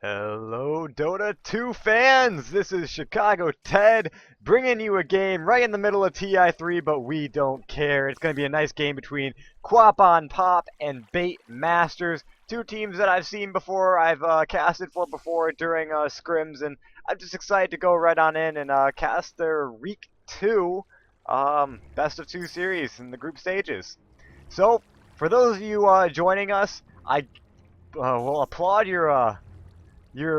Hello, Dota 2 fans! This is Chicago Ted bringing you a game right in the middle of TI3, but we don't care. It's going to be a nice game between Quapon Pop and Bait Masters, two teams that I've seen before, I've casted for before during scrims, and I'm just excited to go right on in and cast their Week 2 Best of 2 series in the group stages. So, for those of you joining us, I will applaud your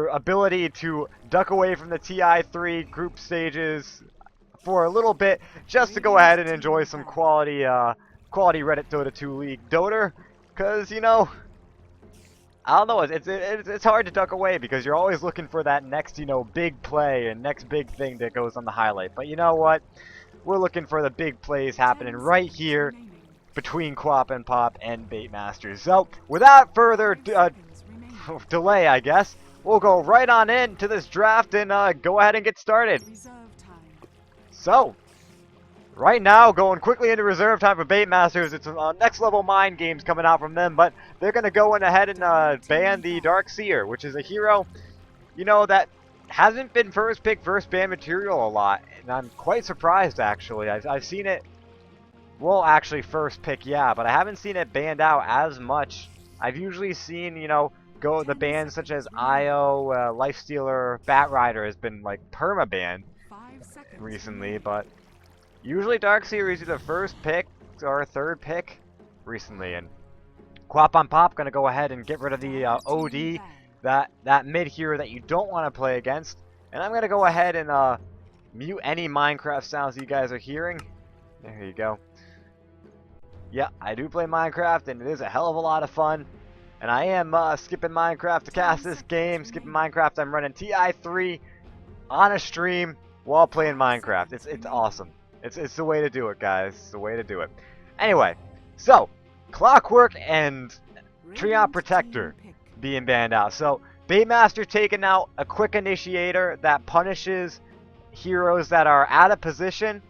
ability to duck away from the TI3 group stages for a little bit just to go ahead and enjoy some quality Reddit Dota 2 League Dota, because I don't know, it's hard to duck away because you're always looking for that next big play and next big thing that goes on the highlight. But you know what, we're looking for the big plays happening right here between Quapon Pop and Bait Masters. So without further delay, I guess we'll go right on into this draft and go ahead and get started. So, right now, going quickly into reserve time for Bait Masters. It's next level mind games coming out from them, but they're going to go in ahead and ban the Dark Seer, which is a hero, that hasn't been first pick, first ban material a lot. And I'm quite surprised, actually. I've seen it, well, actually, first pick, yeah, but I haven't seen it banned out as much. I've usually seen, go the bans such as IO, Lifestealer, Batrider has been like perma-banned recently, but usually Darkseer is either first pick or third pick recently. And Quapon Pop gonna go ahead and get rid of the OD, that mid hero that you don't want to play against. And I'm gonna go ahead and mute any Minecraft sounds you guys are hearing. There you go. Yeah, I do play Minecraft, and it is a hell of a lot of fun. And I am skipping Minecraft to cast this game. Skipping Minecraft, I'm running TI3 on a stream while playing Minecraft. It's awesome. It's the way to do it, guys. It's the way to do it. Anyway, so Clockwork and Treant Protector being banned out. So Baitmaster taking out a quick initiator that punishes heroes that are out of position,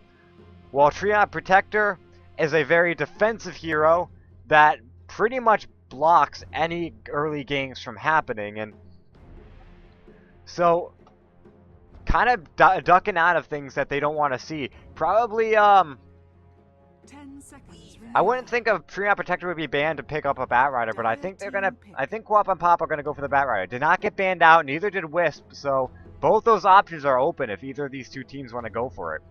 while Treant Protector is a very defensive hero that pretty much blocks any early games from happening. And so kind of ducking out of things that they don't want to see. Probably 10 seconds. I wouldn't think of Treant Protector would be banned to pick up a Batrider, but I think Quapon Pop are gonna go for the Batrider. Did not get banned out, neither did Wisp, so both those options are open if either of these two teams want to go for it.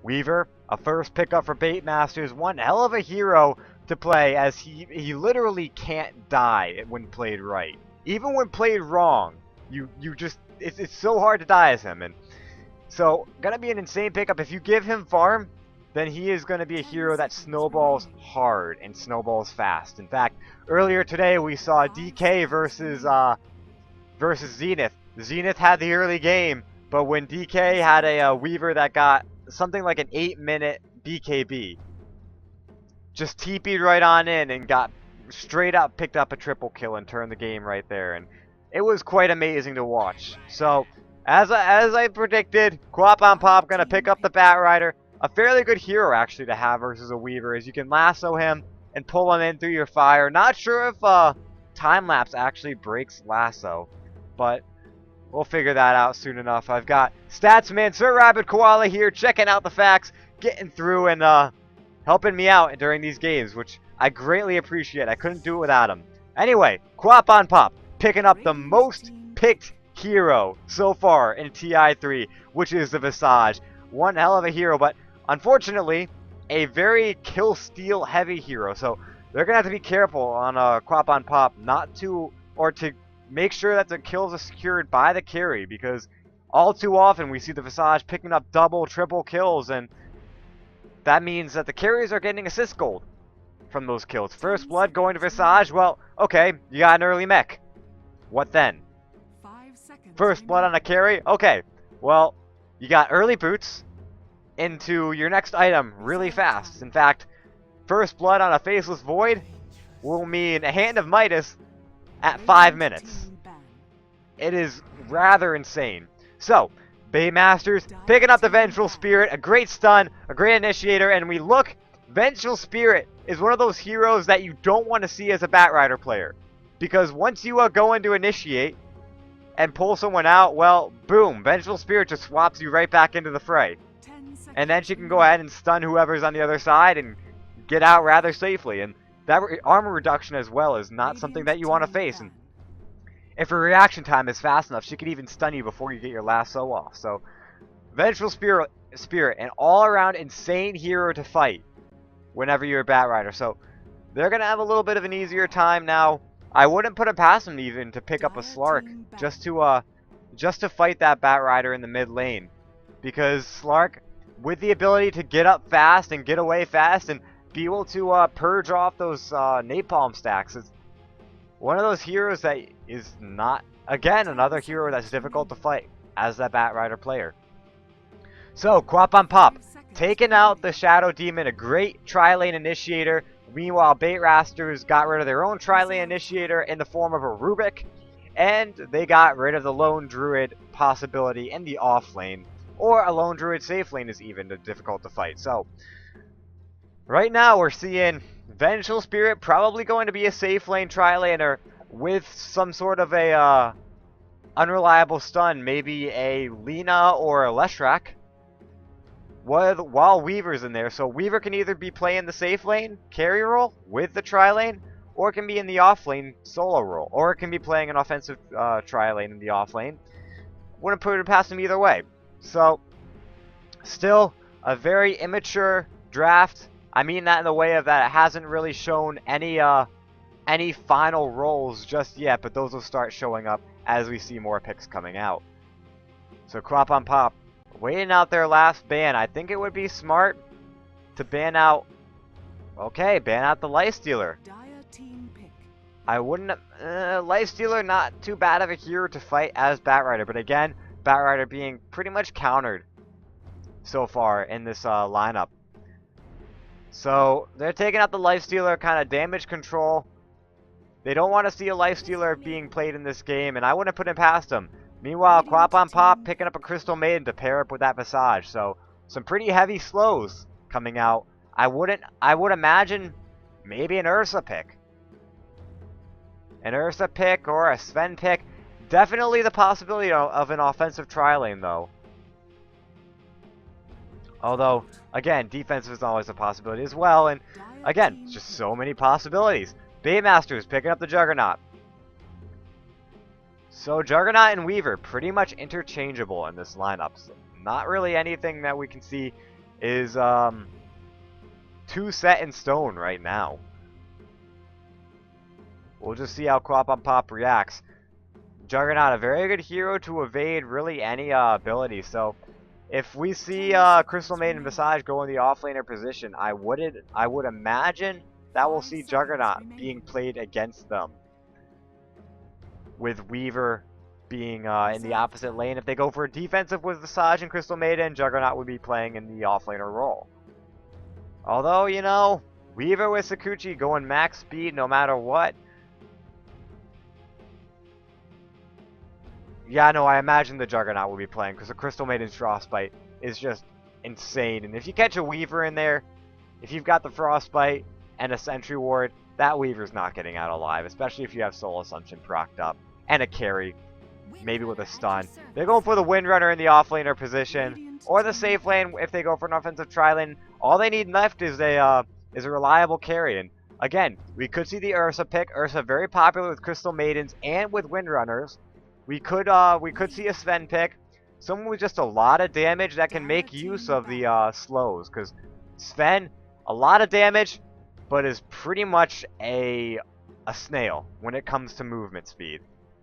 Weaver, a first pickup for Bait Masters, one hell of a hero to play, as he literally can't die when played right. Even when played wrong, you just it's so hard to die as him. And so gonna be an insane pickup. If you give him farm, then he is gonna be a hero that snowballs hard and snowballs fast. In fact, earlier today we saw DK versus Zenith. Zenith had the early game, but when DK had a Weaver that got something like an 8-minute BKB, just TP'd right on in and got straight up picked up a triple kill and turned the game right there. And it was quite amazing to watch. So, as I predicted, Quapon Pop gonna pick up the Batrider. A fairly good hero, actually, to have versus a Weaver, as you can lasso him and pull him in through your fire. Not sure if time-lapse actually breaks lasso, but we'll figure that out soon enough. I've got Statsman Sir Rabbit Koala here, checking out the facts, getting through, and helping me out during these games, which I greatly appreciate. I couldn't do it without him. Anyway, Quapon Pop picking up the most picked hero so far in TI3, which is the Visage. One hell of a hero, but unfortunately, a very kill steal heavy hero. So they're gonna have to be careful on Quapon Pop not to, or to make sure that the kills are secured by the carry, because all too often we see the Visage picking up double, triple kills, and that means that the carriers are getting assist gold from those kills. First blood going to Visage. Well, okay, you got an early mech. What then? First blood on a carry? Okay, well, you got early boots into your next item really fast. In fact, first blood on a Faceless Void will mean a Hand of Midas at 5 minutes. It is rather insane. So, Bait Masters picking up the Vengeful Spirit, a great stun, a great initiator, and we look, Vengeful Spirit is one of those heroes that you don't want to see as a Batrider player. Because once you go into initiate, and pull someone out, well, boom, Vengeful Spirit just swaps you right back into the fray. And then she can go ahead and stun whoever's on the other side and get out rather safely. And that armor reduction as well is not something that you want to face. And if her reaction time is fast enough, she could even stun you before you get your lasso off. So, Vengeful Spirit, an all-around insane hero to fight whenever you're a Batrider. So, they're going to have a little bit of an easier time now. I wouldn't put it past them even to pick up a Slark just to fight that Batrider in the mid lane. Because Slark, with the ability to get up fast and get away fast and be able to purge off those napalm stacks, is one of those heroes that is not, again, another hero that's difficult to fight as that Batrider player. So, Quap on Pop, taking out the Shadow Demon, a great tri-lane initiator. Meanwhile, Baitmasters got rid of their own tri-lane initiator in the form of a Rubik, and they got rid of the Lone Druid possibility in the off lane. Or a Lone Druid safe lane is even difficult to fight. So, right now we're seeing Vengeful Spirit probably going to be a safe lane tri-laner with some sort of a unreliable stun. Maybe a Lina or a Leshrac. While Weaver's in there. So Weaver can either be playing the safe lane, carry role, with the tri-lane, or it can be in the off lane, solo role. Or it can be playing an offensive tri-lane in the off lane. Wouldn't put it past him either way. So, still a very immature draft. I mean that in the way of that it hasn't really shown any final roles just yet, but those will start showing up as we see more picks coming out. So Quap on Pop, waiting out their last ban. I think it would be smart to ban out the Lifestealer. I wouldn't, Lifestealer not too bad of a hero to fight as Batrider, but again, Batrider being pretty much countered so far in this lineup. So they're taking out the Lifestealer, kind of damage control. They don't want to see a Lifestealer being played in this game, and I wouldn't put it past them. Meanwhile, Quap on Pop picking up a Crystal Maiden to pair up with that Visage. So some pretty heavy slows coming out. I would imagine maybe an Ursa pick. An Ursa pick or a Sven pick. Definitely the possibility of an offensive tri-lane, though. Although, again, defensive is always a possibility as well. And, again, just so many possibilities. Baitmasters picking up the Juggernaut. So, Juggernaut and Weaver pretty much interchangeable in this lineup. So not really anything that we can see is too set in stone right now. We'll just see how Quap on Pop reacts. Juggernaut, a very good hero to evade really any ability. So, if we see Crystal Maiden Visage go in the offlaner position, I would imagine that we'll see Juggernaut being played against them, with Weaver being in the opposite lane. If they go for a defensive with Visage and Crystal Maiden, Juggernaut would be playing in the offlaner role. Although, you know, Weaver with Sakuchi going max speed no matter what. Yeah, no, I imagine the Juggernaut will be playing because the Crystal Maiden's Frostbite is just insane. And if you catch a Weaver in there, if you've got the Frostbite and a Sentry Ward, that Weaver's not getting out alive, especially if you have Soul Assumption procced up and a carry, maybe with a stun. They're going for the Windrunner in the offlaner position, or the safe lane if they go for an offensive tri-lane. All they need left is a reliable carry. And again, we could see the Ursa pick. Ursa very popular with Crystal Maidens and with Windrunners. We could see a Sven pick, someone with just a lot of damage that can make use of the slows, because Sven, a lot of damage, but is pretty much a snail when it comes to movement speed.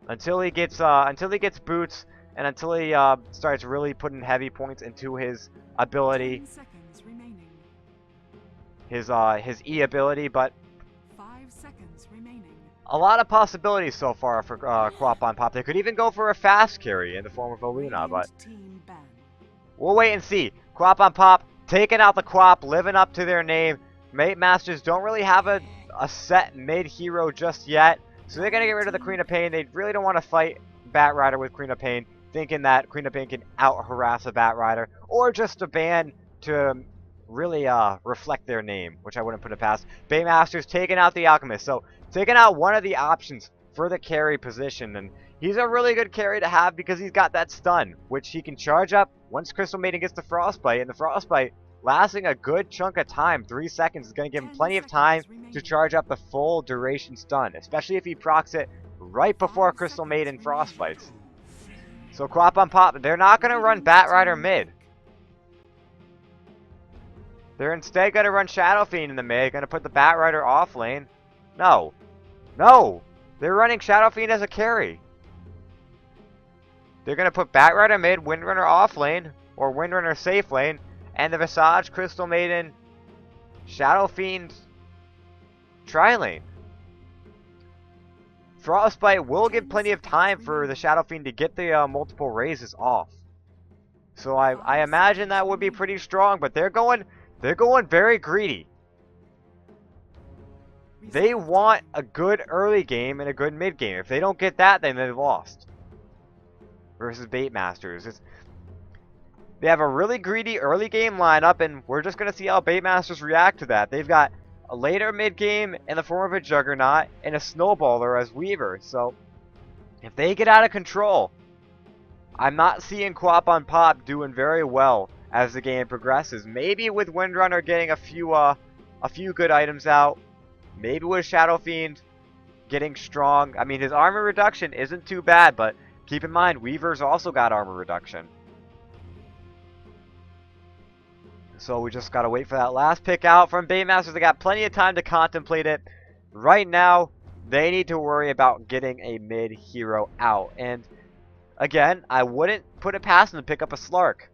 Until he gets boots, and until he starts really putting heavy points into his ability, his E ability, but a lot of possibilities so far for Quap on Pop. They could even go for a fast carry in the form of a Luna, but we'll wait and see. Quap on Pop taking out the Quap, living up to their name. Baitmasters don't really have a set mid-hero just yet, so they're going to get rid of the Queen of Pain. They really don't want to fight Batrider with Queen of Pain, thinking that Queen of Pain can out-harass a Batrider, or just a ban to really reflect their name, which I wouldn't put it past. Baitmasters taking out the Alchemist, so taking out one of the options for the carry position. And he's a really good carry to have because he's got that stun, which he can charge up once Crystal Maiden gets the Frostbite. And the Frostbite, lasting a good chunk of time, 3 seconds, is going to give him plenty of time to charge up the full duration stun, especially if he procs it right before Crystal Maiden Frostbites. So Quap on Pop, they're not going to run Bat Rider mid. They're instead going to run Shadow Fiend in the mid, going to put the Bat Rider off lane. No. No! They're running Shadow Fiend as a carry. They're going to put Bat Rider mid, Windrunner off lane, or Windrunner safe lane, and the Visage, Crystal Maiden, Shadow Fiend tri-lane. Frostbite will give plenty of time for the Shadow Fiend to get the multiple raises off. So I imagine that would be pretty strong, but they're going very greedy. They want a good early game and a good mid game. If they don't get that, then they've lost. Versus Baitmasters. They have a really greedy early game lineup, and we're just going to see how Baitmasters react to that. They've got a later mid game in the form of a Juggernaut and a Snowballer as Weaver. So if they get out of control, I'm not seeing Quap on Pop doing very well as the game progresses. Maybe with Windrunner getting a few good items out. Maybe with Shadow Fiend getting strong. I mean, his armor reduction isn't too bad, but keep in mind, Weaver's also got armor reduction. So we just gotta wait for that last pick out from Baitmasters. They got plenty of time to contemplate it. Right now, they need to worry about getting a mid hero out. And again, I wouldn't put it past them to pick up a Slark.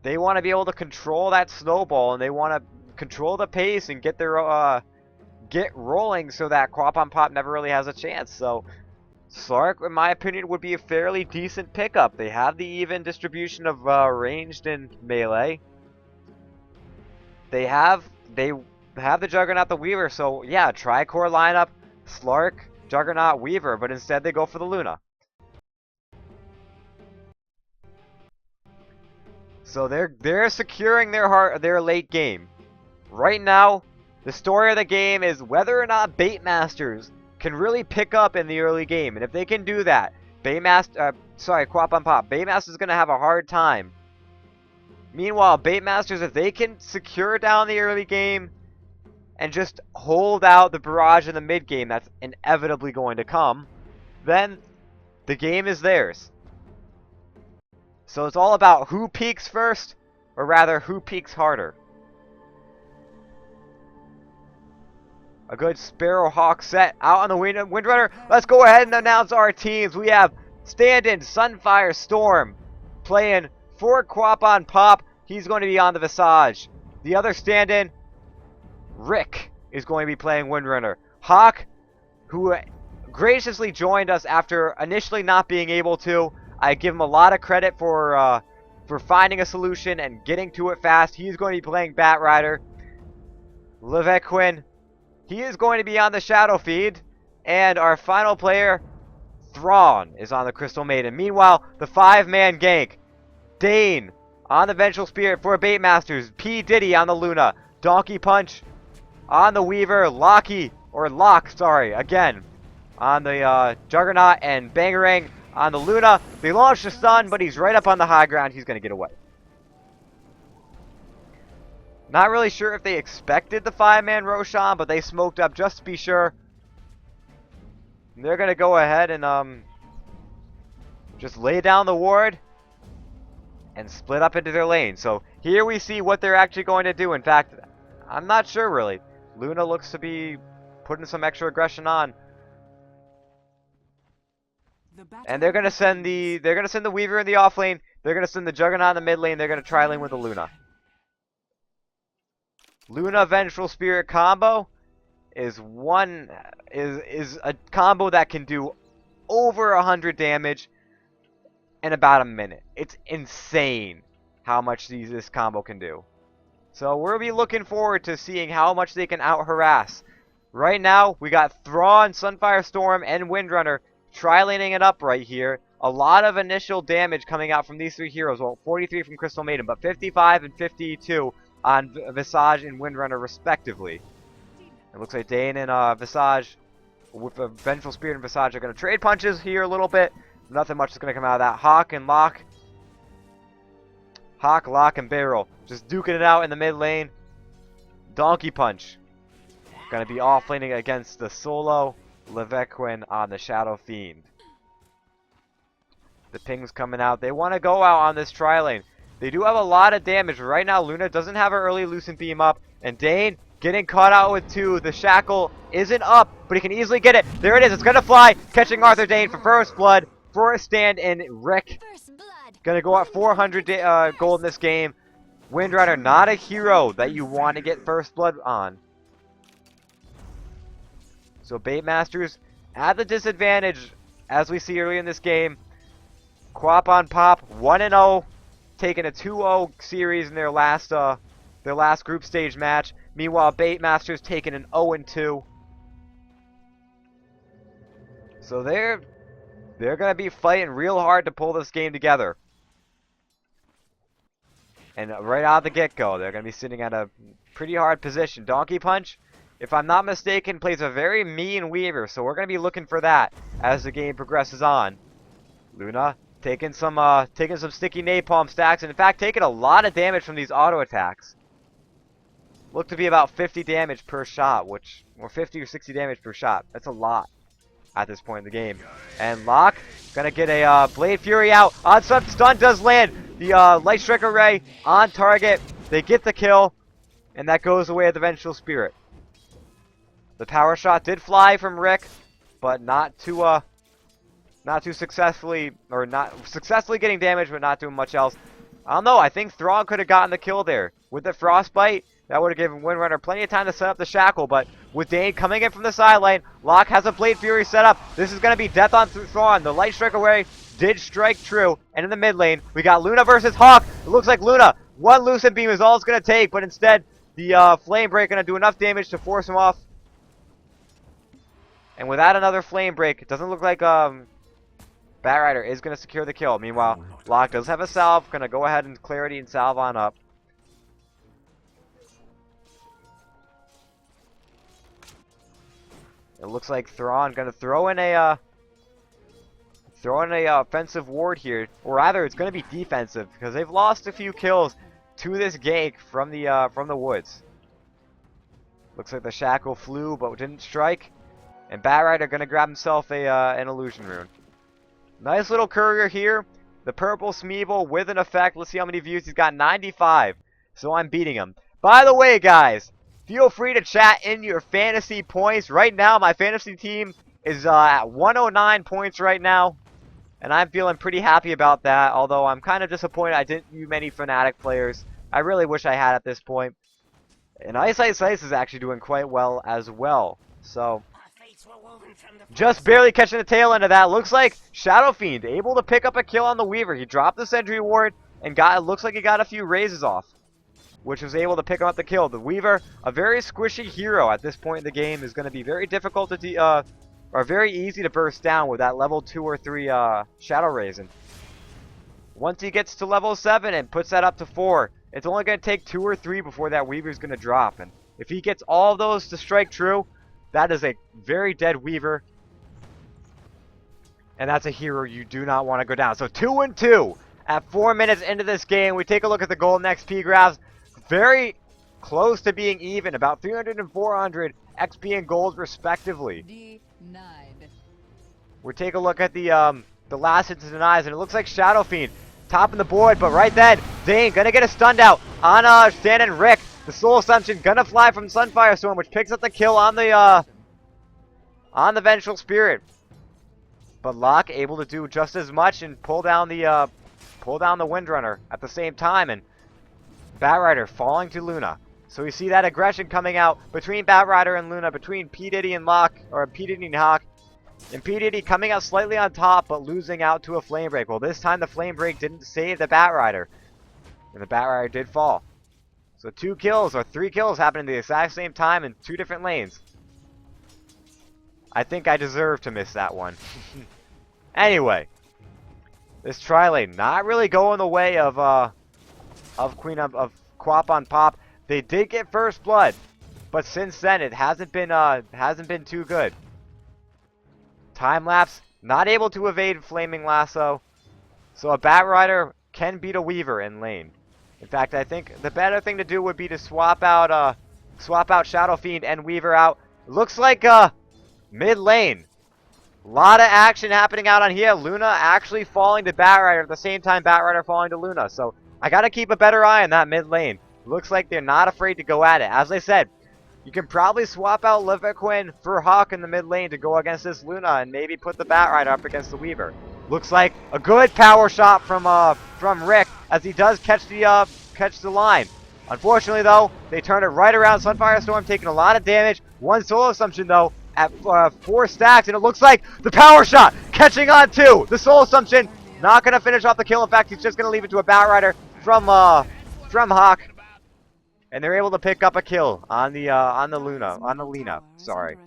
They want to be able to control that snowball, and they want to control the pace and get their get rolling so that Quap on Pop never really has a chance. So Slark, in my opinion, would be a fairly decent pickup. They have the even distribution of ranged and melee. They have the Juggernaut, the Weaver. So yeah, tri-core lineup, Slark, Juggernaut, Weaver, but instead they go for the Luna. So they're securing their late game. Right now, the story of the game is whether or not Baitmasters can really pick up in the early game. And if they can do that, Quap on Pop, Baitmasters is going to have a hard time. Meanwhile, Baitmasters, if they can secure down the early game and just hold out the barrage in the mid game that's inevitably going to come, then the game is theirs. So it's all about who peaks first, or rather, who peaks harder. A good Sparrowhawk set out on the Windrunner. Let's go ahead and announce our teams. We have stand-in Sunfire Storm playing for Quap on Pop. He's going to be on the Visage. The other stand-in, Rick, is going to be playing Windrunner. Hawk, who graciously joined us after initially not being able to. I give him a lot of credit for finding a solution and getting to it fast. He's going to be playing Bat Rider. Levequin, he is going to be on the Shadow Fiend. And our final player, Thrawn, is on the Crystal Maiden. Meanwhile, the 5-man gank, Dane on the Vengeful Spirit for Baitmasters. P. Diddy on the Luna. Donkey Punch on the Weaver. Locke, again, on the Juggernaut. And Bangarang on the Luna. They launched the stun, but he's right up on the high ground. He's going to get away. Not really sure if they expected the 5-man Roshan, but they smoked up just to be sure. They're going to go ahead and just lay down the ward and split up into their lane. So here we see what they're actually going to do. In fact, I'm not sure really. Luna looks to be putting some extra aggression on. And they're gonna send the Weaver in the off lane. They're gonna send the Juggernaut in the mid lane. They're gonna tri-lane with the Luna. Luna Vengeful Spirit combo is a combo that can do over 100 damage in about a minute. It's insane how much this combo can do. So we'll be looking forward to seeing how much they can out-harass. Right now, we got Thrawn, Sunfire Storm, and Windrunner tri-laning it up right here. A lot of initial damage coming out from these three heroes. Well, 43 from Crystal Maiden, but 55 and 52 on Visage and Windrunner respectively. It looks like Dane and Visage with the Vengeful Spirit and Visage are going to trade punches here a little bit. Nothing much is going to come out of that. Hawk and Lock. Hawk, Lock, and Barrel. Just duking it out in the mid lane. Donkey Punch. Going to be off-laning against the solo Levequin on the Shadow Fiend. The ping's coming out. They want to go out on this tri-lane. They do have a lot of damage. Right now, Luna doesn't have her early Lucent Beam up. And Dane getting caught out with 2. The Shackle isn't up, but he can easily get it. There it is. It's going to fly. Catching Arthur Dane for first blood. For a stand in Rick. Going to go at 400 gold in this game. Windrider, not a hero that you want to get first blood on. So Bait Masters at the disadvantage, as we see early in this game. Quap on Pop, 1-0, taking a 2-0 series in their last group stage match. Meanwhile, Bait Masters taking an 0-2. So they're going to be fighting real hard to pull this game together. And right out of the get-go, they're going to be sitting at a pretty hard position. Donkey Punch, if I'm not mistaken, plays a very mean Weaver, so we're going to be looking for that as the game progresses on. Luna taking some sticky napalm stacks, and in fact taking a lot of damage from these auto attacks. Look to be about 50 damage per shot, or 50 or 60 damage per shot. That's a lot at this point in the game. And Locke gonna get a Blade Fury out on some stun does land. The Light Strike Array on target. They get the kill, and that goes away at the Vengeful Spirit. The power shot did fly from Rick, but not too successfully, or not successfully getting damage, but not doing much else. I don't know. I think Throg could have gotten the kill there with the Frostbite. That would have given Windrunner plenty of time to set up the Shackle, but with Dane coming in from the sideline, Locke has a Blade Fury set up. This is going to be death on Thrawn. The Light Strike Away did strike true, and in the mid lane, we got Luna versus Hawk. It looks like Luna, one Lucent Beam is all it's going to take, but instead, the Flame Break going to do enough damage to force him off. And without another Flame Break, it doesn't look like Batrider is going to secure the kill. Meanwhile, Locke does have a salve, going to go ahead and Clarity and salve on up. It looks like Thrawn going to throw in a offensive ward here, or rather, it's going to be defensive because they've lost a few kills to this gank from the woods. Looks like the Shackle flew but didn't strike, and Batrider going to grab himself an Illusion Rune. Nice little courier here. The purple Smeeble with an effect. Let's see how many views he's got. 95. So I'm beating him. By the way, guys, feel free to chat in your fantasy points. Right now, my fantasy team is at 109 points right now. And I'm feeling pretty happy about that. Although I'm kind of disappointed I didn't view many Fnatic players. I really wish I had at this point. And Ice is actually doing quite well as well. So just barely catching the tail end of that. Looks like Shadow Fiend able to pick up a kill on the Weaver. He dropped the Sentry Ward and looks like he got a few raises off, which was able to pick up the kill. The Weaver, a very squishy hero at this point in the game, is going to be very difficult to or very easy to burst down with that level 2 or 3 Shadow Raising. Once he gets to level 7 and puts that up to 4, it's only going to take 2 or 3 before that Weaver's going to drop. And if he gets all of those to strike true, that is a very dead Weaver. And that's a hero you do not want to go down. So 2-2 at 4 minutes into this game. We take a look at the golden XP graphs. Very close to being even. About 300 and 400 XP and gold respectively. We take a look at the last hit to denies, and it looks like Shadow Fiend topping the board, but right then, Dane gonna get a stunned out on Stan and Rick. The Soul Assumption gonna fly from Sunfire Storm, which picks up the kill on the Vengeful Spirit. But Locke able to do just as much and pull down the Windrunner at the same time, and Batrider falling to Luna. So we see that aggression coming out between Batrider and Luna, between P. Diddy and Locke, or P. Diddy and Hawk. And P. Diddy coming out slightly on top, but losing out to a Flame Break. Well, this time the Flame Break didn't save the Batrider, and the Batrider did fall. So 2 kills, or 3 kills happened at the exact same time in 2 different lanes. I think I deserve to miss that one. Anyway, this tri-lane not really going the way of Quap on Pop. They did get first blood, but since then it hasn't been too good. Time lapse, not able to evade Flaming Lasso. So a Bat Rider can beat a Weaver in lane. In fact, I think the better thing to do would be to swap out Shadow Fiend and Weaver out. Looks like mid lane. A lot of action happening out on here. Luna actually falling to Bat Rider at the same time Bat Rider falling to Luna. So I got to keep a better eye on that mid lane. Looks like they're not afraid to go at it. As I said, you can probably swap out Leviquin for Hawk in the mid lane to go against this Luna and maybe put the Bat Rider up against the Weaver. Looks like a good power shot from Rick as he does catch the line. Unfortunately though, they turn it right around. Sunfire Storm taking a lot of damage. One solo assumption though at 4 stacks, and it looks like the power shot catching on too. The solo assumption not gonna finish off the kill. In fact, he's just gonna leave it to a Bat Rider from Hawk. And they're able to pick up a kill on the Lina. Sorry.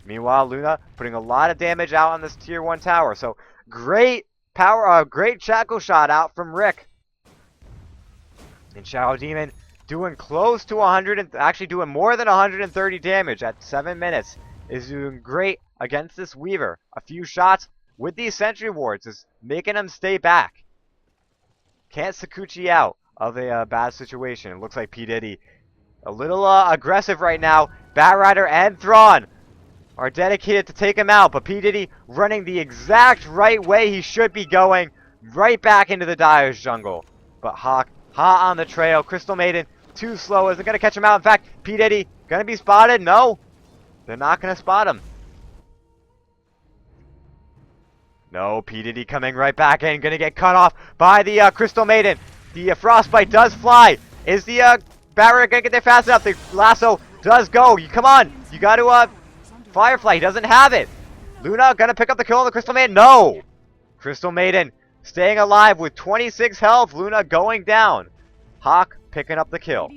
Meanwhile, Luna putting a lot of damage out on this tier 1 tower. So great power, great Shackle shot out from Rick. And Shadow Demon doing close to 100, and actually doing more than 130 damage at 7 minutes. Is doing great against this Weaver. A few shots with these sentry wards is making him stay back. Can't Sakuchi out of a bad situation. It looks like P. Diddy a little aggressive right now. Bat Rider and Thrawn are dedicated to take him out, but P. Diddy running the exact right way he should be going, right back into the Dyer's jungle. But Hawk, hot on the trail. Crystal Maiden, too slow, isn't going to catch him out. In fact, P. Diddy going to be spotted? No, they're not going to spot him. No, P. Diddy coming right back in, going to get cut off by the Crystal Maiden. The Frostbite does fly. Is the Bat Rider going to get there fast enough? The lasso does go. Come on. You got to Firefly. He doesn't have it. Luna going to pick up the kill on the Crystal Maiden. No. Crystal Maiden staying alive with 26 health. Luna going down. Hawk picking up the kill.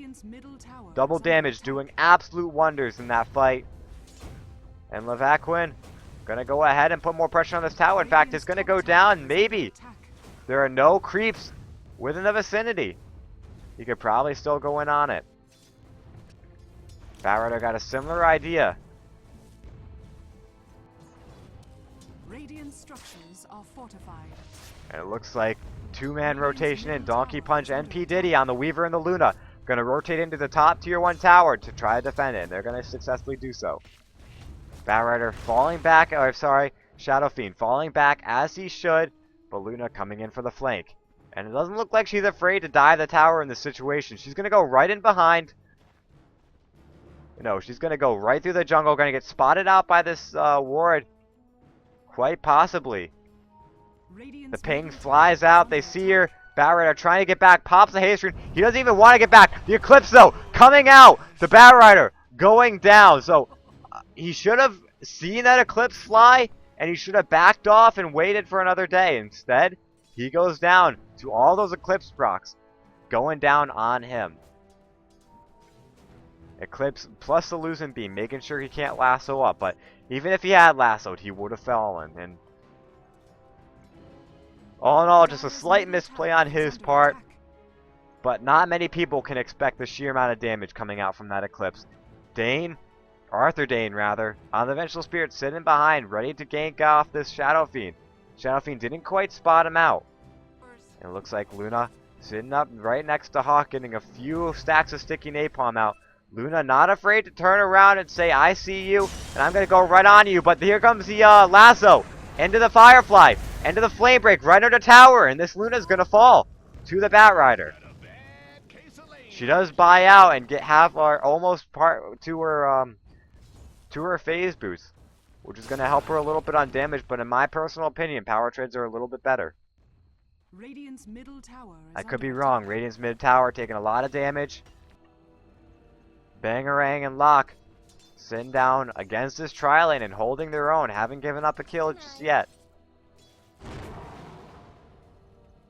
Double damage doing absolute wonders in that fight. And Leviquin going to go ahead and put more pressure on this tower. In fact, it's going to go down. Maybe. There are no creeps within the vicinity. You could probably still go in on it. Bat Rider got a similar idea. Radiant structures are fortified. And it looks like 2-man rotation in Donkey Punch and P. Diddy on the Weaver and the Luna. Going to rotate into the top tier 1 tower to try to defend it. They're going to successfully do so. Bat Rider falling back, or sorry, Shadow Fiend falling back as he should, but Luna coming in for the flank. And it doesn't look like she's afraid to dive the tower in this situation. She's going to go right in behind. No, she's going to go right through the jungle. Going to get spotted out by this ward. Quite possibly. The ping flies out. They see her. Bat Rider trying to get back. Pops the haste screen. He doesn't even want to get back. The Eclipse, though, coming out. The Bat Rider going down. So he should have seen that Eclipse fly, and he should have backed off and waited for another day. Instead, he goes down to all those Eclipse procs going down on him. Eclipse plus the Losing Beam, making sure he can't lasso up. But even if he had lassoed, he would have fallen. And all in all, just a slight misplay on his part. But not many people can expect the sheer amount of damage coming out from that Eclipse. Arthur Dane rather, on the Vengeful Spirit sitting behind, ready to gank off this Shadow Fiend. Shadow Fiend didn't quite spot him out. And it looks like Luna sitting up right next to Hawk, getting a few stacks of sticky napalm out. Luna not afraid to turn around and say, I see you, and I'm going to go right on you. But here comes the lasso into the Firefly, into the Flame Break, right under the tower. And this Luna's going to fall to the Bat Rider. She does buy out and get half or almost part to her phase boost, which is going to help her a little bit on damage. But in my personal opinion, power trades are a little bit better. Radiant's middle tower is I could be wrong. Radiant's mid tower taking a lot of damage. Bangarang and Locke sitting down against this tri-lane and holding their own. Haven't given up a kill just yet.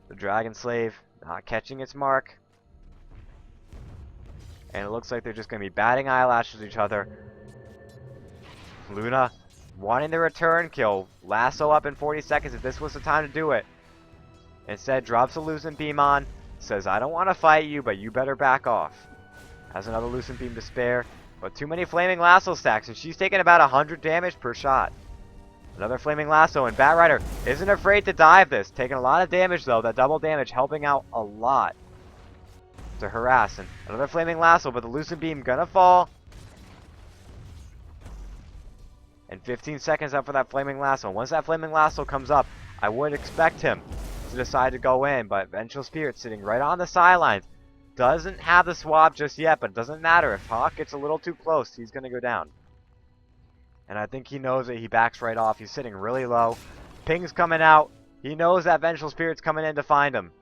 The Dragon Slave not catching its mark. And it looks like they're just going to be batting eyelashes at each other. Luna wanting the return kill. Lasso up in 40 seconds if this was the time to do it. Instead, drops a Losing Beam on. Says, I don't want to fight you, but you better back off. Has another Losing Beam to spare. But too many Flaming Lasso stacks, and she's taking about 100 damage per shot. Another Flaming Lasso, and Batrider isn't afraid to dive this. Taking a lot of damage, though. That double damage helping out a lot to harass. And another Flaming Lasso, but the Lucent Beam gonna fall. And 15 seconds up for that Flaming Lasso. Once that Flaming Lasso comes up, I would expect him to decide to go in, but Vengeful Spirit sitting right on the sidelines. Doesn't have the swap just yet, but it doesn't matter. If Hawk gets a little too close, he's gonna go down. And I think he knows it. He backs right off. He's sitting really low. Ping's coming out. He knows that Vengeful Spirit's coming in to find him.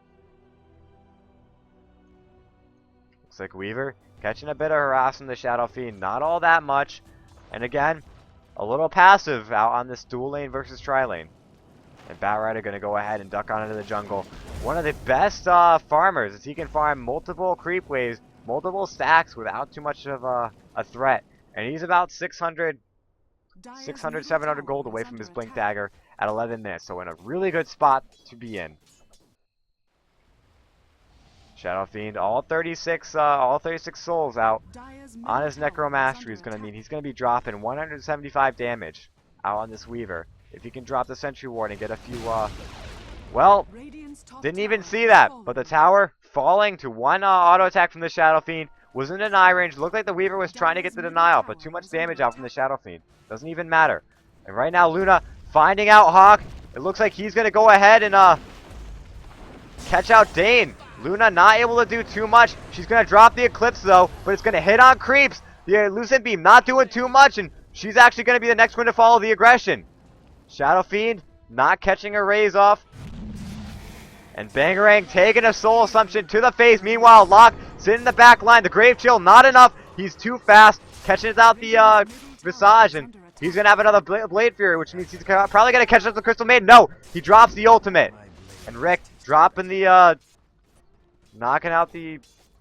Looks like Weaver catching a bit of harass from the Shadow Fiend. Not all that much. And again, a little passive out on this dual lane versus tri lane. And Batrider going to go ahead and duck on into the jungle. One of the best farmers, as he can farm multiple creep waves, multiple stacks without too much of a threat. And he's about 600, 700 gold away from his Blink Dagger at 11 minutes. So in a really good spot to be in. Shadow Fiend, all 36 souls out on his Necromastery. He's going to be dropping 175 damage out on this Weaver. If he can drop the Sentry Ward and get a few, well, didn't even see that. But the tower falling to one auto attack from the Shadow Fiend was in deny range. Looked like the Weaver was trying to get the denial, but too much damage out from the Shadow Fiend. Doesn't even matter. And right now, Luna finding out Hawk. It looks like he's going to go ahead and catch out Dane. Luna not able to do too much. She's going to drop the Eclipse, though, but it's going to hit on creeps. The Lucent Beam not doing too much, and she's actually going to be the next one to follow the aggression. Shadow Fiend not catching a raise off. And Bangarang taking a Soul Assumption to the face. Meanwhile, Locke sitting in the back line. The Grave Chill not enough. He's too fast. Catching out the Visage, and he's going to have another Blade Fury, which means he's probably going to catch up the Crystal Maiden. No, he drops the ultimate. And Rick dropping the, knocking out the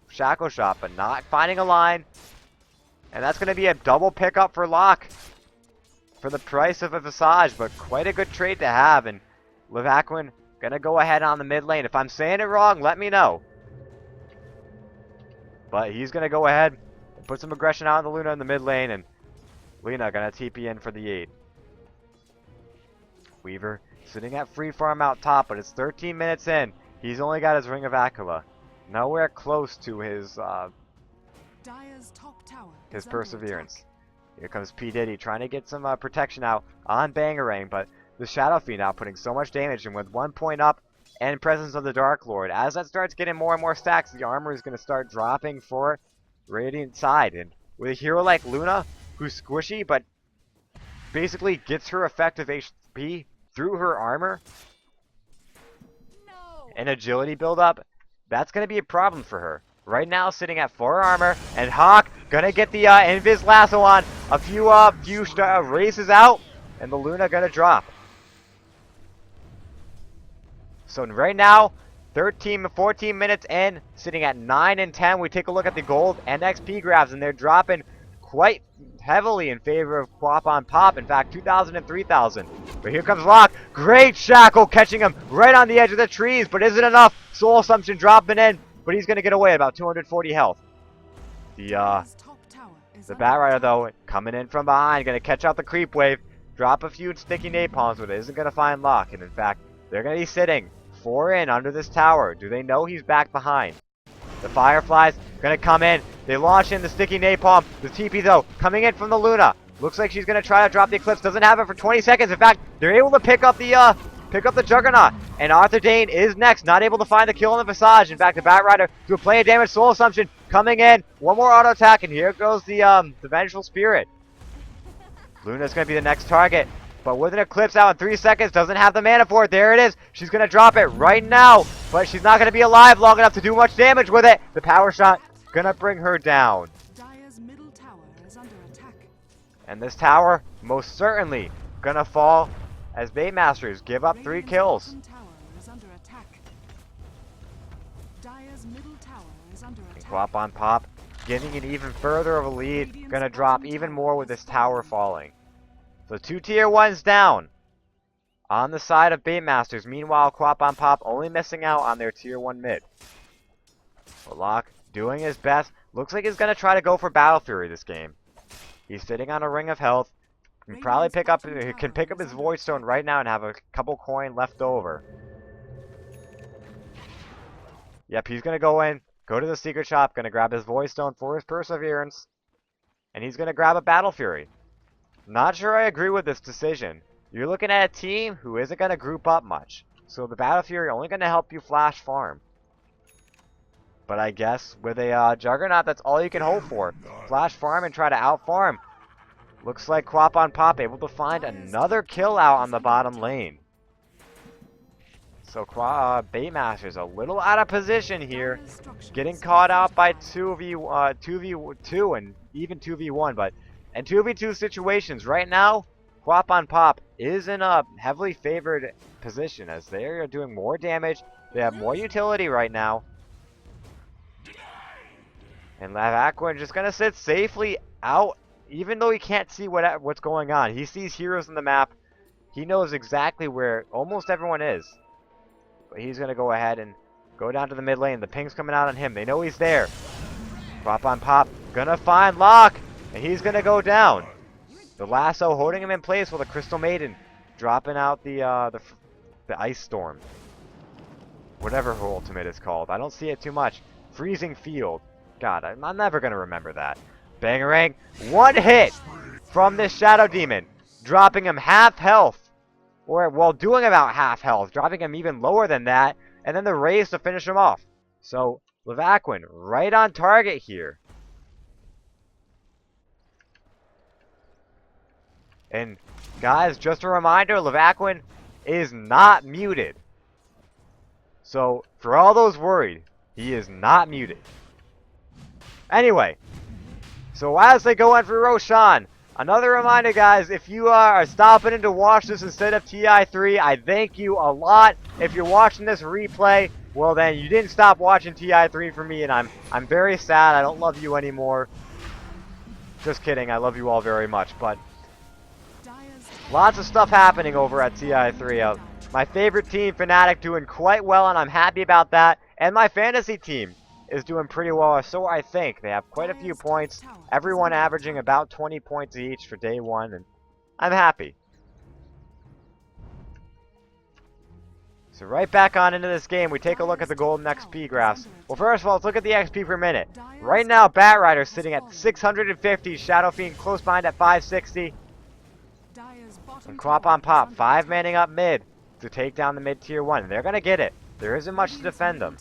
Shackle Shot, but not finding a line. And that's going to be a double pickup for Locke for the price of a Visage, but quite a good trade to have. And Levaquin going to go ahead on the mid lane. If I'm saying it wrong, let me know. But he's going to go ahead and put some aggression out on the Luna in the mid lane, and Luna going to TP in for the 8. Weaver sitting at free farm out top, but it's 13 minutes in. He's only got his Ring of Aquila. Nowhere close to his perseverance. Here comes P. Diddy trying to get some protection out on Bangarang, but the Shadow Fiend out putting so much damage, and with 1 point up and presence of the Dark Lord, as that starts getting more and more stacks, the armor is going to start dropping for Radiant side. And with a hero like Luna, who's squishy but basically gets her effective HP through her armor and agility buildup, that's going to be a problem for her. Right now, sitting at 4 armor, and Hawk gonna get the Invis Lasso on. A few races out, and the Luna gonna drop. So right now, 14 minutes in, sitting at 9 and 10. We take a look at the gold and XP graphs, and they're dropping quite heavily in favor of Quap on Pop. In fact, 2,000 and 3,000. But here comes Locke. Great Shackle catching him right on the edge of the trees, but is it enough? Soul Assumption dropping in, but he's going to get away at about 240 health. The Batrider, though, coming in from behind, going to catch out the creep wave, drop a few sticky napalms, but it isn't going to find Locke. And in fact, they're going to be sitting 4 in under this tower. Do they know he's back behind? The Fireflies going to come in. They launch in the sticky napalm. The TP, though, coming in from the Luna. Looks like she's going to try to drop the Eclipse. Doesn't have it for 20 seconds. In fact, they're able to pick up the Juggernaut. And Arthur Dane is next. Not able to find the kill on the Visage. In fact, the Batrider doing plenty of damage. Soul Assumption coming in. One more auto attack, and here goes the Vengeful Spirit. Luna's going to be the next target. But with an Eclipse out in 3 seconds, doesn't have the mana for it. There it is. She's going to drop it right now. But she's not going to be alive long enough to do much damage with it. The power shot going to bring her down. Dire's middle tower is under attack. And this tower most certainly going to fall as Baitmasters give up 3 kills. Quap on Pop, getting an even further of a lead. Going to drop even more with this tower falling. So 2 tier 1s down on the side of Baitmasters. Meanwhile, Quap on Pop only missing out on their tier 1 mid. But Locke doing his best. Looks like he's going to try to go for Battle Fury this game. He's sitting on a Ring of Health. He probably can pick up his Void Stone right now and have a couple coin left over. Yep, he's gonna go in, go to the secret shop, gonna grab his Void Stone for his Perseverance, and he's gonna grab a Battle Fury. Not sure I agree with this decision. You're looking at a team who isn't gonna group up much, so the Battle Fury only gonna help you flash farm. But I guess with a Juggernaut, that's all you can hope for. Flash farm and try to out farm. Looks like Quap on Pop able to find another kill out on the bottom lane. So Baitmaster's a little out of position here, getting caught out by 2v2 and even 2v1. But in 2v2 situations right now, Quap on Pop is in a heavily favored position as they are doing more damage. They have more utility right now. And Lavaquin just gonna sit safely out. Even though he can't see what's going on, he sees heroes in the map. He knows exactly where almost everyone is. But he's going to go ahead and go down to the mid lane. The ping's coming out on him. They know he's there. Pop on Pop. Gonna find Locke. And he's going to go down. The lasso holding him in place with a Crystal Maiden. Dropping out the Ice Storm. Whatever her ultimate is called. I don't see it too much. Freezing Field. God, I'm never going to remember that. Bangarang, one hit from this Shadow Demon, dropping him half health, or well, doing about half health, dropping him even lower than that, and then the raise to finish him off. So, Lavaquin, right on target here. And, guys, just a reminder, Lavaquin is not muted. So, for all those worried, he is not muted. Anyway. So as they go in for Roshan, another reminder, guys, if you are stopping in to watch this instead of TI3, I thank you a lot. If you're watching this replay, well then you didn't stop watching TI3 for me, and I'm very sad. I don't love you anymore. Just kidding, I love you all very much, but lots of stuff happening over at TI3. My favorite team, Fnatic, doing quite well, and I'm happy about that. And my fantasy team is doing pretty well, so I think. They have quite a few points, everyone averaging about 20 points each for day one, and I'm happy. So right back on into this game, we take a look at the golden XP graphs. Well, first of all, let's look at the XP per minute. Right now, Batrider sitting at 650, Shadow Fiend close behind at 560, and Quap on Pop, 5-manning up mid to take down the mid tier 1. They're going to get it. There isn't much to defend them.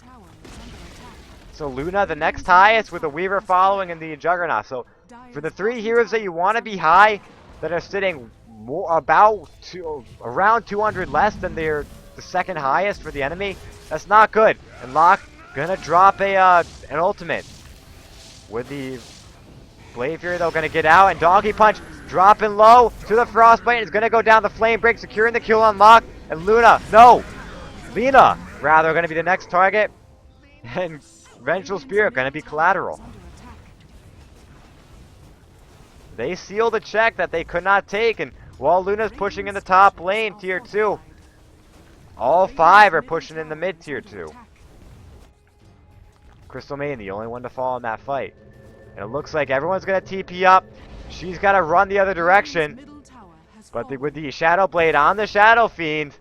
So Luna, the next highest, with the Weaver following and the Juggernaut. So for the 3 heroes that you want to be high, that are sitting around 200 less than the second highest for the enemy, that's not good. And Locke gonna drop an ultimate with the Blade Fury, though, gonna get out, and Donkey Punch dropping low to the Frostbite. Is gonna go down the Flame Break, securing the kill on Locke. And Lena, rather, gonna be the next target. And Vengeful Spirit gonna be collateral. They sealed a check that they could not take, and while Luna's pushing in the top lane, tier 2, all 5 are pushing in the mid tier 2. Crystal Maiden, the only one to fall in that fight. And it looks like everyone's gonna TP up. She's gotta run the other direction. But with the Shadow Blade on the Shadow Fiend,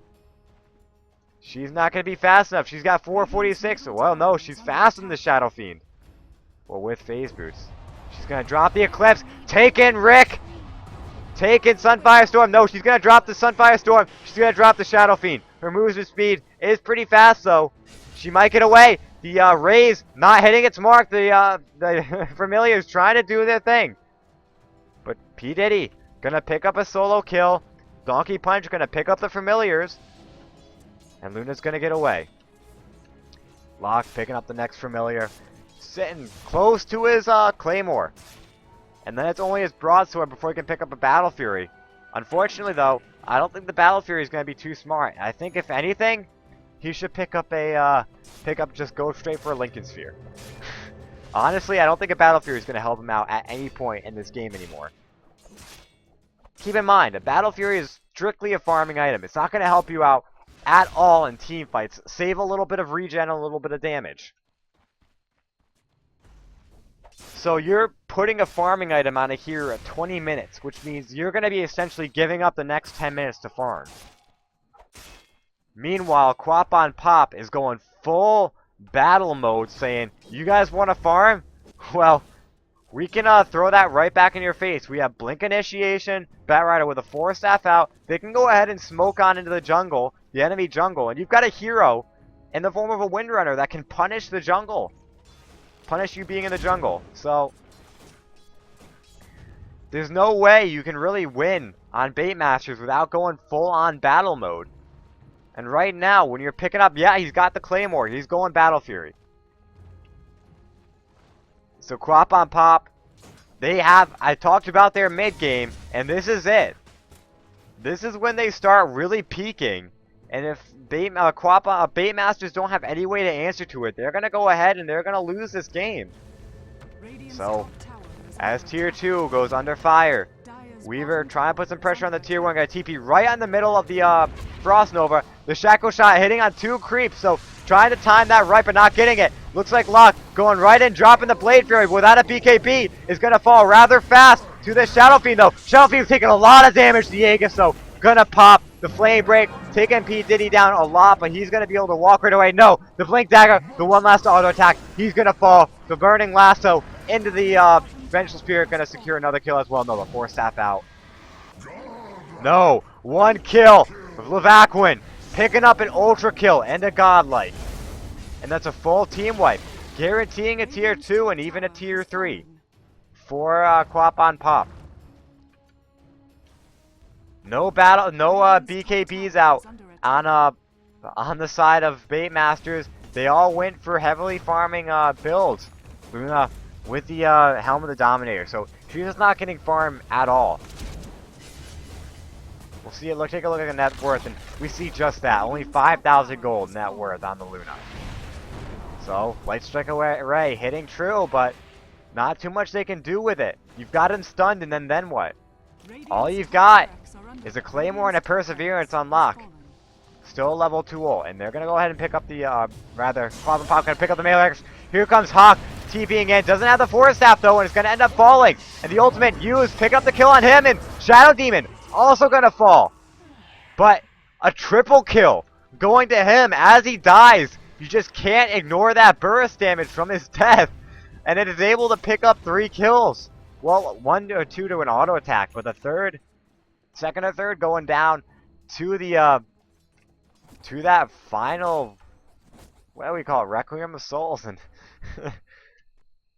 she's not going to be fast enough. She's got 446. Well, no, she's faster than the Shadow Fiend. Well, with Phase Boots. She's going to drop the Eclipse. Taking Rick. Taking Sunfire Storm. No, she's going to drop the Sunfire Storm. She's going to drop the Shadow Fiend. Her movement speed is pretty fast, though. She might get away. The Raze not hitting its mark. The Familiars trying to do their thing. But P. Diddy going to pick up a solo kill. Donkey Punch going to pick up the Familiars. And Luna's going to get away. Locke picking up the next Familiar. Sitting close to his Claymore. And then it's only his Broadsword before he can pick up a Battle Fury. Unfortunately, though, I don't think the Battle Fury is going to be too smart. I think, if anything, he should pick up just go straight for a Lincoln Sphere. Honestly, I don't think a Battle Fury is going to help him out at any point in this game anymore. Keep in mind, a Battle Fury is strictly a farming item. It's not going to help you out at all in team fights. Save a little bit of regen, a little bit of damage. So you're putting a farming item on a hero at 20 minutes, which means you're going to be essentially giving up the next 10 minutes to farm. Meanwhile, Quap on Pop is going full battle mode saying, you guys want to farm? Well, we can throw that right back in your face. We have Blink Initiation, Bat Rider with a 4-staff out. They can go ahead and smoke on into the jungle, the enemy jungle. And you've got a hero in the form of a Windrunner that can punish the jungle. Punish you being in the jungle. So, there's no way you can really win on Baitmasters without going full-on battle mode. And right now, when you're picking up, yeah, he's got the Claymore. He's going Battle Fury. So Quap on Pop, they have, I talked about their mid game, and this is it. This is when they start really peaking. And if Baitmasters don't have any way to answer to it, they're going to go ahead and they're going to lose this game. So, as Tier 2 goes under fire, Weaver trying to put some pressure on the Tier 1 guy. TP right on the middle of the Frost Nova. The Shackle Shot hitting on 2 creeps, so trying to time that right but not getting it. Looks like Luck going right in, dropping the Blade Fury without a BKB. Is going to fall rather fast to the Shadow Fiend though. Shadow Fiend's taking a lot of damage to Aegis, so gonna pop the Flame Break, taking P. Diddy down a lot, but he's gonna be able to walk right away. No, the Blink Dagger, the one last auto attack, he's gonna fall. The Burning Lasso into the Vengeful Spirit, gonna secure another kill as well. No, the 4-staff out. No, 1 kill of Levaquin, picking up an Ultra kill and a Godlike. And that's a full team wipe, guaranteeing a Tier 2 and even a Tier 3 for Quap on Pop. No battle, no BKBs out on the side of Baitmasters. They all went for heavily farming builds with the Helm of the Dominator. So she's just not getting farm at all. We'll see it. Take a look at the net worth, and we see just that. Only 5,000 gold net worth on the Luna. So Light Strike Array hitting true, but not too much they can do with it. You've got him stunned, and then what? All you've got is a Claymore and a Perseverance on lock. Still a level 2 ult, and they're going to go ahead and pick up the, Quap and Pop going to pick up the melee. Here comes Hawk, TPing in. Doesn't have the Forest Staff, though, and it's going to end up falling. And the ultimate used, pick up the kill on him, and Shadow Demon also going to fall. But a triple kill going to him as he dies. You just can't ignore that burst damage from his death. And it is able to pick up 3 kills. Well, 1 or 2 to an auto attack, but the second or third going down to the to that final, what do we call it, Requiem of Souls, and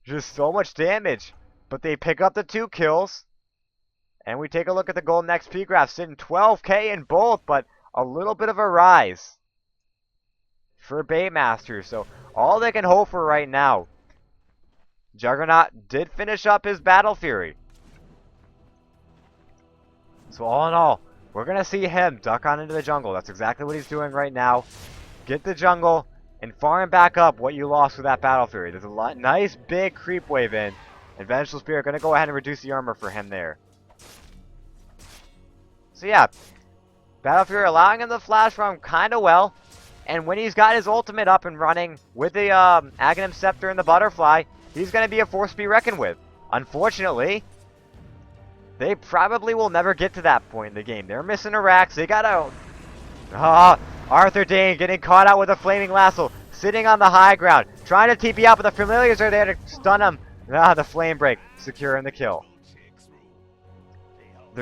just so much damage. But they pick up the 2 kills, and we take a look at the golden XP graph, sitting 12k in both, but a little bit of a rise for Baitmasters. So all they can hope for right now. Juggernaut did finish up his Battle Fury. So all in all, we're going to see him duck on into the jungle. That's exactly what he's doing right now. Get the jungle and farm back up what you lost with that Battle Fury. There's a nice big creep wave in. And Vengeful Spirit going to go ahead and reduce the armor for him there. So yeah, Battle Fury allowing him to flash farm kind of well. And when he's got his ultimate up and running with the Aghanim Scepter and the Butterfly, he's going to be a force to be reckoned with. Unfortunately, they probably will never get to that point in the game. They're missing a Rax. They got to... Arthur Dane getting caught out with a Flaming Lasso. Sitting on the high ground. Trying to TP out, but the Familiars are there to stun him. The Flame Break. Securing the kill.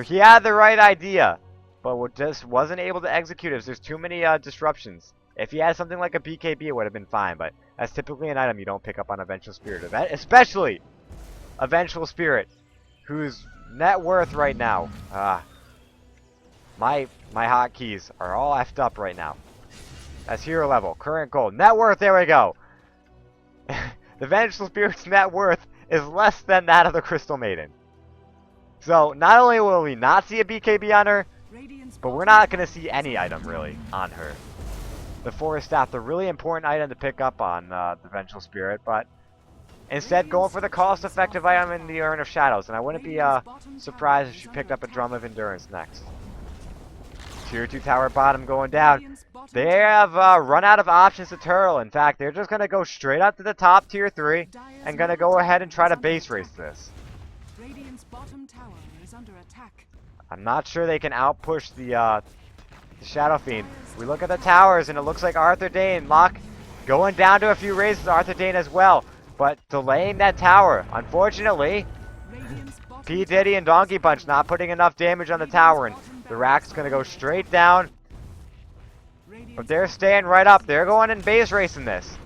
He had the right idea, but just wasn't able to execute it. There's too many disruptions. If he had something like a BKB, it would have been fine, but that's typically an item you don't pick up on a Vengeful Spirit event, especially a Vengeful Spirit, whose net worth right now, my hotkeys are all effed up right now. That's hero level, current gold, net worth, there we go. The Vengeful Spirit's net worth is less than that of the Crystal Maiden. So, not only will we not see a BKB on her, but we're not going to see any item, really, on her. The Forest Staff, the really important item to pick up on the Vengeful Spirit, but instead going for the cost-effective item in the Urn of Shadows, and I wouldn't be surprised if she picked up a Drum of Endurance next. Tier 2 tower bottom going down. Radiant's bottom They tower have run out of options to turtle. In fact, they're just going to go straight up to the top tier 3 and going to go ahead and try to base race this. Radiant's bottom tower is under attack. I'm not sure they can outpush the Shadow Fiend. We look at the towers, and it looks like Arthur Dane, Locke, going down to a few raises, Arthur Dane as well, but delaying that tower. Unfortunately, Radiant's bottom P. Diddy and Donkey Punch not putting enough damage on the tower, and the Rack's going to go straight down, but they're staying right up. They're going in base racing this.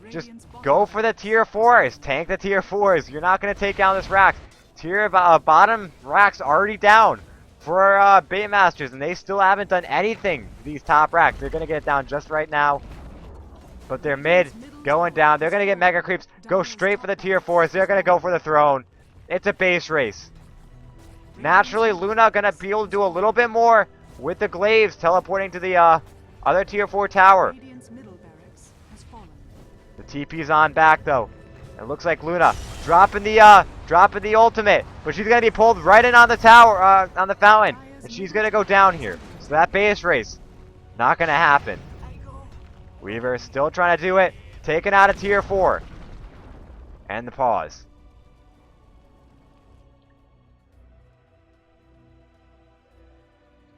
Just go for the tier 4s. Tank the tier 4s. You're not going to take down this Rack. Tier bottom Rack's already down for Bait Masters, and they still haven't done anything to these top Racks. They're going to get it down just right now. But they're mid, going down. They're going to get Mega Creeps. Go straight for the tier 4s. They're going to go for the throne. It's a base race. Naturally, Luna going to be able to do a little bit more with the Glaives teleporting to the other tier 4 tower. Radiant's middle barracks has fallen. The TP's on back though. It looks like Luna dropping the ultimate, but she's gonna be pulled right in on the tower, on the fountain, and she's gonna go down here. So that base race, not gonna happen. Weaver still trying to do it, taking out a tier 4, and the pause.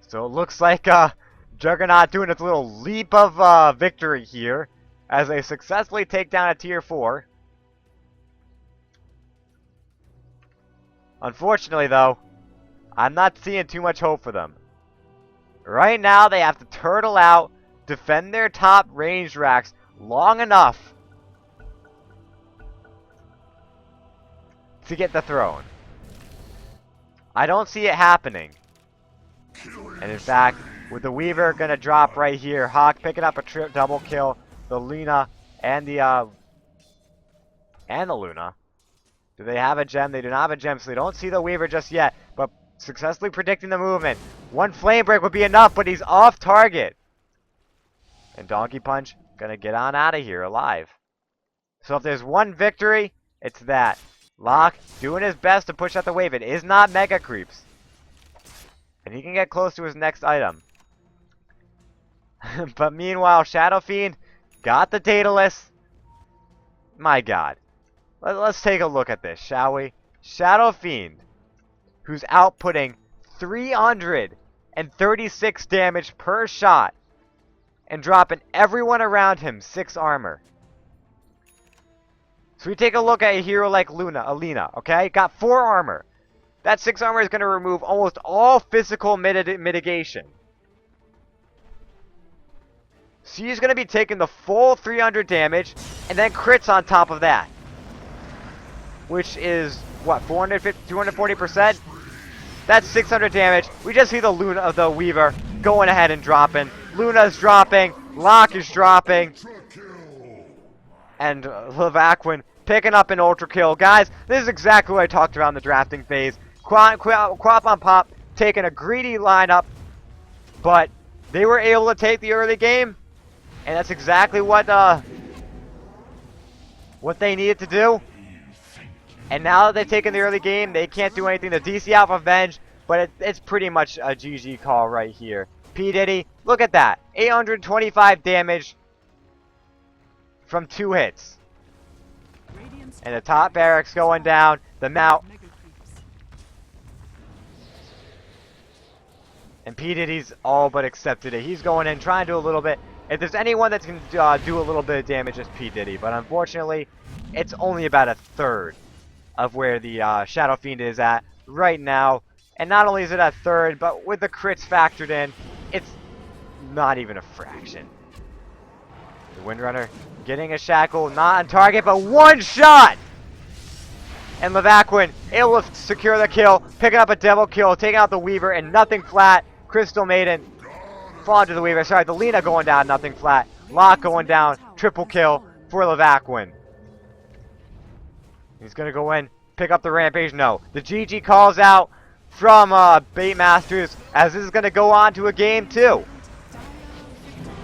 So it looks like Juggernaut doing its little leap of victory here as they successfully take down a tier 4. Unfortunately, though, I'm not seeing too much hope for them. Right now, they have to turtle out, defend their top ranged racks long enough to get the throne. I don't see it happening. And in fact, with the Weaver gonna drop right here, Hawk picking up a double kill, the Luna and the Luna. Do they have a gem? They do not have a gem, so they don't see the Weaver just yet. But successfully predicting the movement. One flame break would be enough, but he's off target. And Donkey Punch gonna get on out of here alive. So if there's one victory, it's that. Locke doing his best to push out the wave. It is not Mega Creeps. And he can get close to his next item. But meanwhile, Shadow Fiend got the Daedalus. My god. Let's take a look at this, shall we? Shadow Fiend, who's outputting 336 damage per shot and dropping everyone around him 6 armor. So we take a look at a hero like Alina, okay? Got 4 armor. That 6 armor is going to remove almost all physical mitigation. She's going to be taking the full 300 damage and then crits on top of that. Which is, what, 240%? That's 600 damage. We just see the Weaver going ahead and dropping. Luna's dropping. Locke is dropping. And Levaquin picking up an ultra kill. Guys, this is exactly what I talked about in the drafting phase. Quap on Pop taking a greedy lineup, but they were able to take the early game, and that's exactly what they needed to do. And now that they've taken the early game, they can't do anything. The DC out of Venge, but it's pretty much a GG call right here. P. Diddy, look at that. 825 damage from 2 hits. And the top barracks going down. The Mount. And P. Diddy's all but accepted it. He's going in, trying to do a little bit. If there's anyone that can do a little bit of damage, it's P. Diddy. But unfortunately, it's only about a third of where the Shadow Fiend is at right now. And not only is it a third, but with the crits factored in, it's not even a fraction. The Windrunner getting a shackle, not on target, but one shot! And Levaquin able to secure the kill, picking up a double kill, taking out the Weaver, and nothing flat. Crystal Maiden falling to the Weaver. Sorry, the Lina going down, nothing flat. Locke going down, triple kill for Levaquin. He's going to go in, pick up the Rampage. No. The GG calls out from Bait Masters, as this is going to go on to a game 2.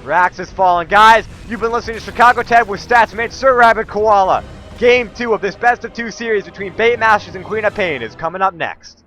Rax is falling. Guys, you've been listening to Chicago Ted with Statsmate Sir Rabbit Koala. Game 2 of this best of 2 series between Bait Masters and Queen of Pain is coming up next.